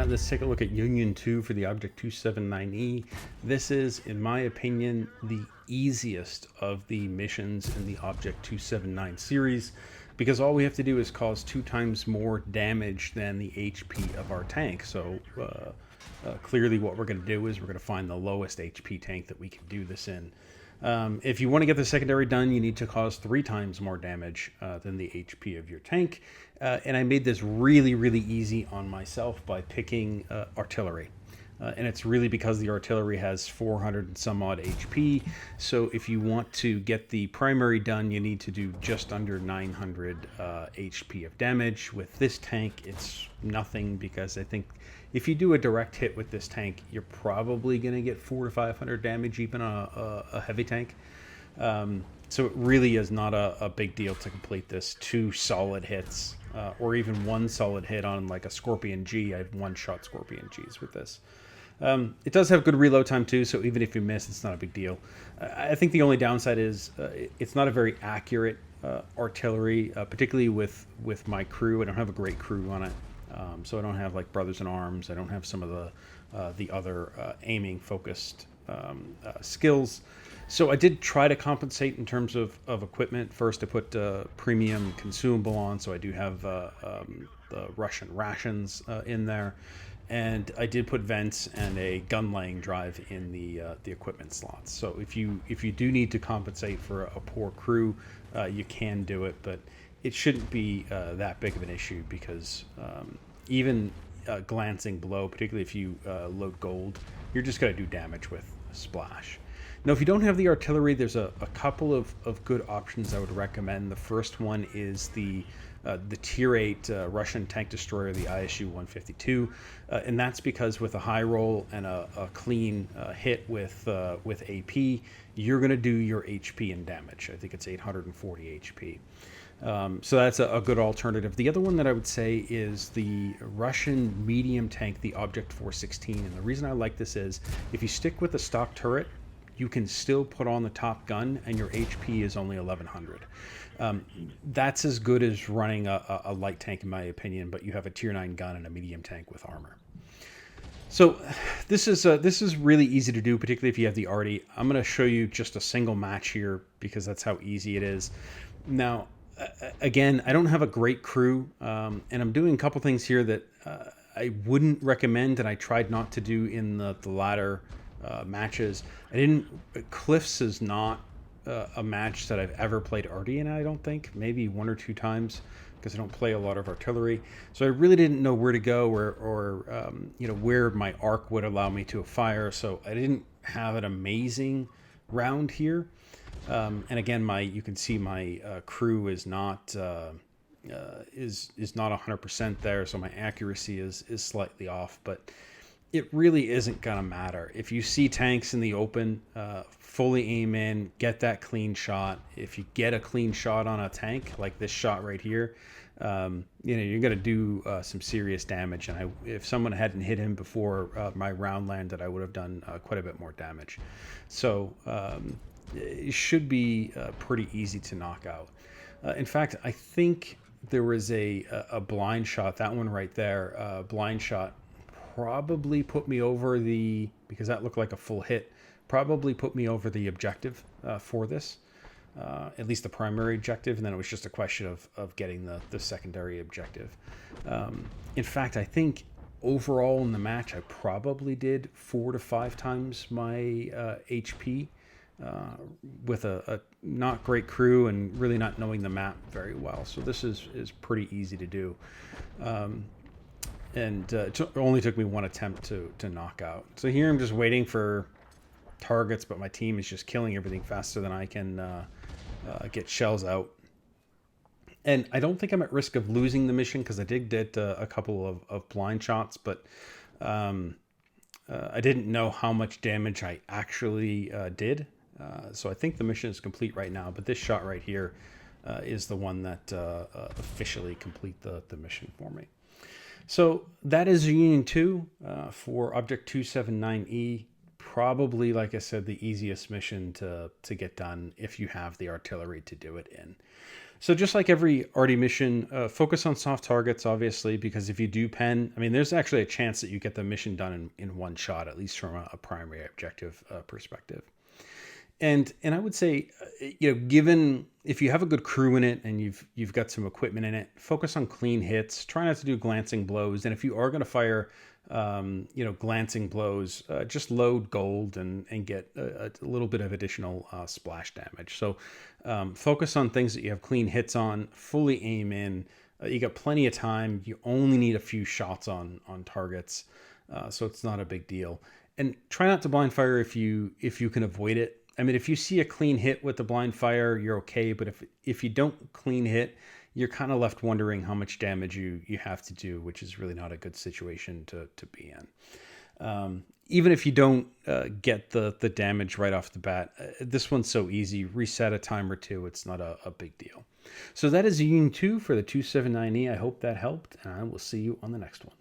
Let's take a look at Union-2 for the Object 279E. This is, in my opinion, the easiest of the missions in the Object 279 series, because all we have to do is cause 2 times more damage than the HP of our tank. So clearly what we're going to do is we're going to find the lowest HP tank that we can do this in. If you want to get the secondary done, you need to cause 3 times more damage than the HP of your tank. And I made this really, really easy on myself by picking artillery. And it's really because the artillery has 400 and some odd HP. So if you want to get the primary done, you need to do just under 900 HP of damage. With this tank, it's nothing, because I think if you do a direct hit with this tank, you're probably going to get 400 to 500 damage, even on a heavy tank. So it really is not a big deal to complete this 2 solid hits, or even 1 solid hit on like a Scorpion G. I have 1-shot Scorpion Gs with this. It does have good reload time too, so even if you miss, it's not a big deal. I think the only downside is it's not a very accurate artillery, particularly with my crew. I don't have a great crew on it, so I don't have like Brothers in Arms. I don't have some of the other aiming focused skills. So I did try to compensate in terms of equipment. First, I put premium consumable on, so I do have the Russian rations in there. And I did put vents and a gun laying drive in the equipment slots. So if you do need to compensate for a poor crew, you can do it, but it shouldn't be that big of an issue, because even glancing below, particularly if you load gold, you're just going to do damage with a splash. Now, if you don't have the artillery, there's a couple of good options I would recommend. The first one is the Tier 8 Russian tank destroyer, the ISU-152, and that's because with a high roll and a clean hit with AP, you're going to do your HP and damage. I think it's 840 HP. So that's a good alternative. The other one that I would say is the Russian medium tank, the Object 416. And the reason I like this is if you stick with the stock turret, you can still put on the top gun and your HP is only 1100. That's as good as running a light tank, in my opinion, but you have a tier 9 gun and a medium tank with armor. So this is really easy to do, particularly if you have the arty. I'm going to show you just a single match here because that's how easy it is. Now, again, I don't have a great crew, and I'm doing a couple things here that I wouldn't recommend, and I tried not to do in the latter matches. Cliffs is not a match that I've ever played arty in, I don't think. Maybe 1 or 2 times, because I don't play a lot of artillery. So I really didn't know where to go, or where my arc would allow me to fire. So I didn't have an amazing round here. And again, you can see my crew is not is not 100% there, so my accuracy is slightly off, but it really isn't gonna matter. If you see tanks in the open, fully aim in, get that clean shot. If you get a clean shot on a tank, like this shot right here, you're gonna do some serious damage. And if someone hadn't hit him before my round landed, I would have done quite a bit more damage. So it should be pretty easy to knock out. In fact, I think there was a blind shot, that one right there, blind shot probably put me over because that looked like a full hit, probably put me over the objective for this, at least the primary objective, and then it was just a question of getting the secondary objective. In fact, I think overall in the match, I probably did 4 to 5 times my HP, with a not great crew and really not knowing the map very well. So this is pretty easy to do. And it only took me 1 attempt to knock out. So here I'm just waiting for targets, but my team is just killing everything faster than I can get shells out. And I don't think I'm at risk of losing the mission, because I did get a couple of blind shots, but I didn't know how much damage I actually did. So I think the mission is complete right now, but this shot right here is the one that officially complete the mission for me. So that is Union-2 for Object 279E. probably, like I said, the easiest mission to get done if you have the artillery to do it in. So just like every arty mission, focus on soft targets, obviously, because if you do pen, I mean, there's actually a chance that you get the mission done in one shot, at least from a primary objective perspective. And I would say, given if you have a good crew in it and you've got some equipment in it, focus on clean hits. Try not to do glancing blows. And if you are going to fire, glancing blows, just load gold and get a little bit of additional splash damage. So focus on things that you have clean hits on. Fully aim in. You got plenty of time. You only need a few shots on targets, so it's not a big deal. And try not to blind fire if you can avoid it. I mean, if you see a clean hit with the blind fire, you're okay. But if you don't clean hit, you're kind of left wondering how much damage you have to do, which is really not a good situation to be in. Even if you don't get the damage right off the bat, this one's so easy. Reset a time or two. It's not a big deal. So that is Union-2 for the 279E. I hope that helped, and I will see you on the next one.